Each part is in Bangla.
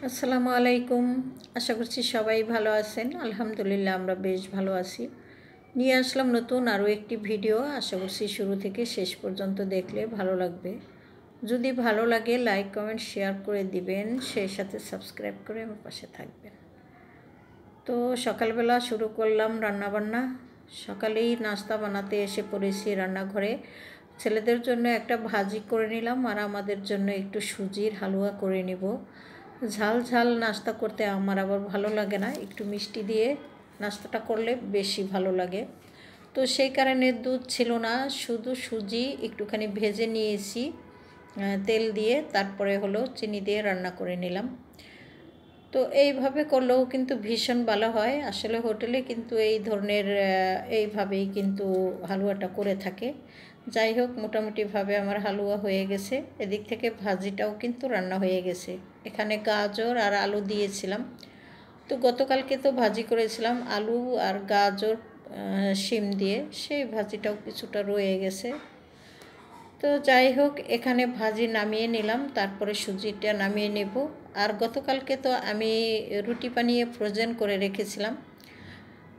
আসসালামু আলাইকুম। আশা করছি সবাই ভালো আছেন। আলহামদুলিল্লাহ আমরা বেশ ভালো আছি। নিয়ে আসলাম নতুন আরও একটি ভিডিও। আশা করছি শুরু থেকে শেষ পর্যন্ত দেখলে ভালো লাগবে। যদি ভালো লাগে লাইক কমেন্ট শেয়ার করে দিবেন, সেই সাথে সাবস্ক্রাইব করে আমার পাশে থাকবেন। তো সকালবেলা শুরু করলাম রান্নাবান্না। সকালেই নাস্তা বানাতে এসে পড়েছি রান্নাঘরে। ছেলেদের জন্য একটা ভাজি করে নিলাম আর আমাদের জন্য একটু সুজির হালুয়া করে নিব। ঝাল ঝাল নাস্তা করতে আমার আবার ভালো লাগে না, একটু মিষ্টি দিয়ে নাস্তাটা করলে বেশি ভালো লাগে। তো সেই কারণে দুধ ছিল না, শুধু সুজি একটুখানি ভেজে নিয়েছি তেল দিয়ে, তারপরে হলো চিনি দিয়ে রান্না করে নিলাম। তো এইভাবে করলেও কিন্তু ভীষণ ভালো হয়। আসলে হোটেলে কিন্তু এই ধরনের এইভাবেই কিন্তু হালুয়াটা করে থাকে। যাই হোক, মোটামুটিভাবে আমার হালুয়া হয়ে গেছে। এদিক থেকে ভাজিটাও কিন্তু রান্না হয়ে গেছে। এখানে গাজর আর আলু দিয়েছিলাম। তো গতকালকে তো ভাজি করেছিলাম আলু আর গাজর শিম দিয়ে, সেই ভাজিটাও কিছুটা রয়ে গেছে। তো যাই হোক, এখানে ভাজি নামিয়ে নিলাম, তারপরে সুজিটা নামিয়ে নেব। আর গতকালকে তো আমি রুটি বানিয়ে ফ্রোজেন করে রেখেছিলাম।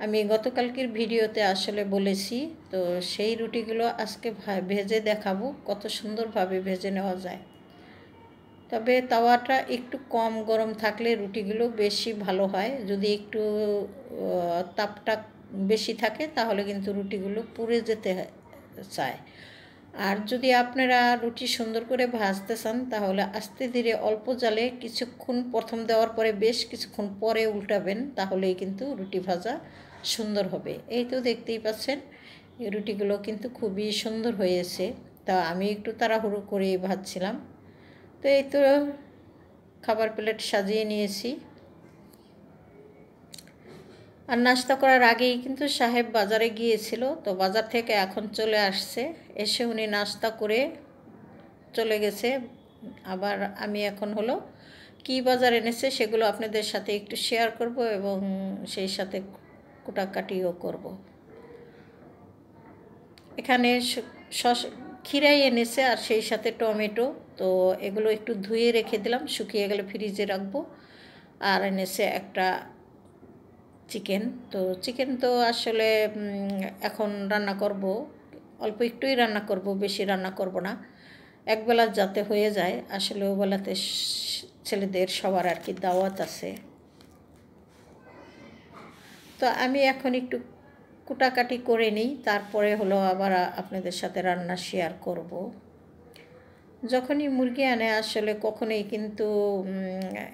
আমি গতকালকের ভিডিওতে আসলে বলেছি, তো সেই রুটিগুলো আজকে ভেজে দেখাবো কত সুন্দরভাবে ভেজে নেওয়া যায়। তবে তাওয়াটা একটু কম গরম থাকলে রুটিগুলো বেশি ভালো হয়। যদি একটু তাপটা বেশি থাকে তাহলে কিন্তু রুটিগুলো পুড়ে যেতে চায়। আর যদি আপনারা রুটি সুন্দর করে ভাজতে চান তাহলে আস্তে ধীরে অল্প জালে কিছুক্ষণ প্রথম দেওয়ার পরে বেশ কিছুক্ষণ পরে উল্টাবেন, তাহলেই কিন্তু রুটি ভাজা সুন্দর হবে। এই তো দেখতেই পাচ্ছেন এই রুটিগুলো কিন্তু খুবই সুন্দর হয়েছে। তা আমি একটু তাড়াহুড়ো করে ভাজছিলাম। তো এই তো খাবার প্লেট সাজিয়ে নিয়েছি। আর নাস্তা করার আগেই কিন্তু সাহেব বাজারে গিয়েছিল, তো বাজার থেকে এখন চলে আসছে। এসে উনি নাস্তা করে চলে গেছে। আবার আমি এখন হলো কি বাজার এনেছে সেগুলো আপনাদের সাথে একটু শেয়ার করব এবং সেই সাথে কুটাকাটিও করব। এখানে খিরাই এনেছে আর সেই সাথে টমেটো। তো এগুলো একটু ধুয়ে রেখে দিলাম, শুকিয়ে গেলে ফ্রিজে রাখবো। আর এনেছে একটা চিকেন। তো চিকেন তো আসলে এখন রান্না করব, অল্প একটুই রান্না করব, বেশি রান্না করব না, একবেলা যাতে হয়ে যায়। আসলে ওবেলাতে ছেলেদের সবার আর কি দাওয়াত আছে। তো আমি এখন একটু কুটাকাটি করে নিই, তারপরে হলো আবার আপনাদের সাথে রান্না শেয়ার করব। যখনই মুরগি আনে আসলে কখনোই কিন্তু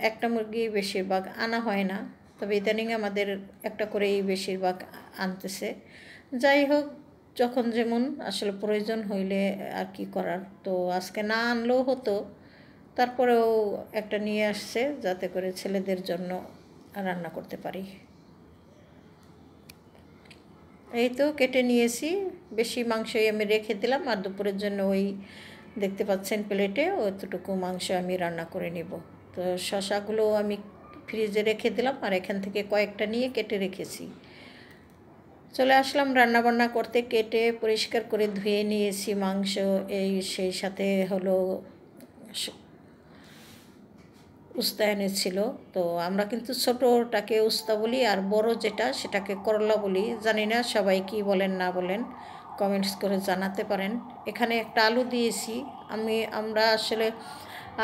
একটা মুরগি বেশিরভাগ আনা হয় না, তবে ইদানিং আমাদের একটা করেই বেশিরভাগ আনতেছে। যাই হোক, যখন যেমন আসলে প্রয়োজন হইলে আর কি করার। তো আজকে না আনলেও হতো, তারপরেও একটা নিয়ে আসছে যাতে করে ছেলেদের জন্য রান্না করতে পারি। এই তো কেটে নিয়েছি, বেশি মাংসই আমি রেখে দিলাম। আর দুপুরের জন্য ওই দেখতে পাচ্ছেন প্লেটে অতটুকু মাংস আমি রান্না করে নিব। তো শশাগুলো আমি ফ্রিজে রেখে দিলাম আর এখান থেকে কয়েকটা নিয়ে কেটে রেখেছি। চলে আসলাম রান্নাবান্না করতে। কেটে পরিষ্কার করে ধুয়ে নিয়েছি মাংস। সেই সাথে হলো উস্তা এনেছিল। তো আমরা কিন্তু ছোটোটাকে উস্তা বলি আর বড় যেটা সেটাকে করলা বলি। জানি না সবাই কি বলেন না বলেন, কমেন্টস করে জানাতে পারেন। এখানে একটা আলু দিয়েছি। আমরা আসলে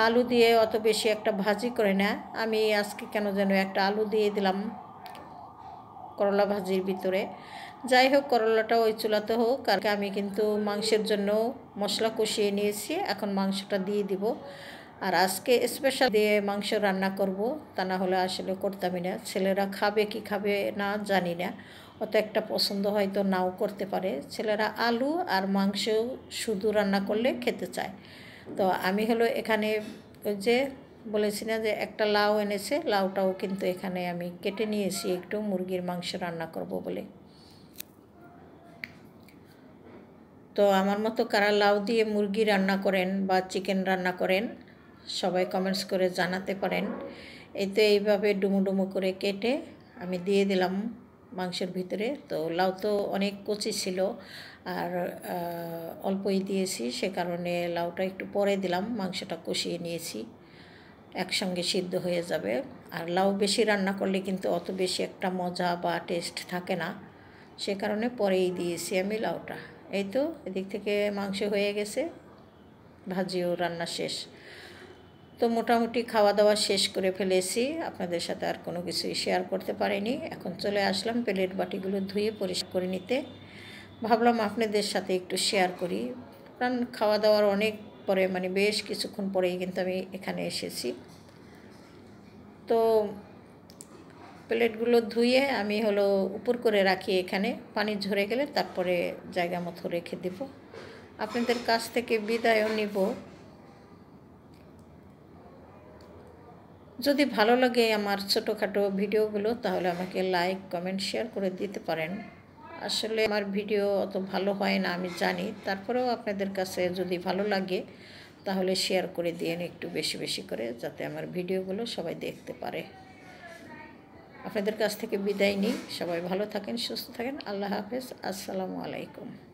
আলু দিয়ে অত বেশি একটা ভাজি করে না। আমি আজকে কেন যেন একটা আলু দিয়ে দিলাম করলা ভাজির ভিতরে। যাই হোক, করলাটা ওই চুলাতে হোক। আর আমি কিন্তু মাংসের জন্য মশলা কষিয়ে নিয়েছি, এখন মাংসটা দিয়ে দিব। আর আজকে স্পেশাল দিয়ে মাংস রান্না করব, তা না হলে আসলে করতামই না। ছেলেরা খাবে কি খাবে না জানি না, অত একটা পছন্দ হয়তো নাও করতে পারে। ছেলেরা আলু আর মাংস শুধু রান্না করলে খেতে চায়। তো আমি হলো এখানে ওই যে বলেছি না যে একটা লাউ এনেছে, লাউটাও কিন্তু এখানে আমি কেটে নিয়েছি একটু মুরগির মাংস রান্না করব বলে। তো আমার মতো কারা লাউ দিয়ে মুরগি রান্না করেন বা চিকেন রান্না করেন সবাই কমেন্টস করে জানাতে পারেন। এই তো এইভাবে ডুমো ডুমো করে কেটে আমি দিয়ে দিলাম মাংসের ভিতরে। তো লাউ তো অনেক কচি ছিল আর অল্পই দিয়েছি, সে কারণে লাউটা একটু পরে দিলাম, মাংসটা কষিয়ে নিয়েছি। একসঙ্গে সিদ্ধ হয়ে যাবে। আর লাউ বেশি রান্না করলে কিন্তু অত বেশি একটা মজা বা টেস্ট থাকে না, সে কারণে পরেই দিয়েছি আমি লাউটা। এই তো এদিক থেকে মাংস হয়ে গেছে, ভাজিও রান্না শেষ। তো মোটামুটি খাওয়া দাওয়া শেষ করে ফেলেছি, আপনাদের সাথে আর কোনো কিছুই শেয়ার করতে পারিনি। এখন চলে আসলাম প্লেট বাটিগুলো ধুয়ে পরিষ্কার করে নিতে। ভাবলাম আপনাদের সাথে একটু শেয়ার করি, কারণ খাওয়া দাওয়ার অনেক পরে মানে বেশ কিছুক্ষণ পরেই কিন্তু আমি এখানে এসেছি। তো প্লেটগুলো ধুয়ে আমি উপর করে রাখি, এখানে পানি ঝরে গেলে তারপরে জায়গা মতো রেখে দেব। আপনাদের কাছ থেকে বিদায়ও নিব। যদি ভালো লাগে আমার ছোটোখাটো ভিডিওগুলো তাহলে আমাকে লাইক কমেন্ট শেয়ার করে দিতে পারেন। আসলে আমার ভিডিও অত ভালো হয় না আমি জানি, তারপরেও আপনাদের কাছে যদি ভালো লাগে তাহলে শেয়ার করে দিয়েন একটু বেশি বেশি করে, যাতে আমার ভিডিওগুলো সবাই দেখতে পারে। আপনাদের কাছ থেকে বিদায় নিই, সবাই ভালো থাকেন, সুস্থ থাকেন। আল্লাহ হাফেজ, আসসালামু আলাইকুম।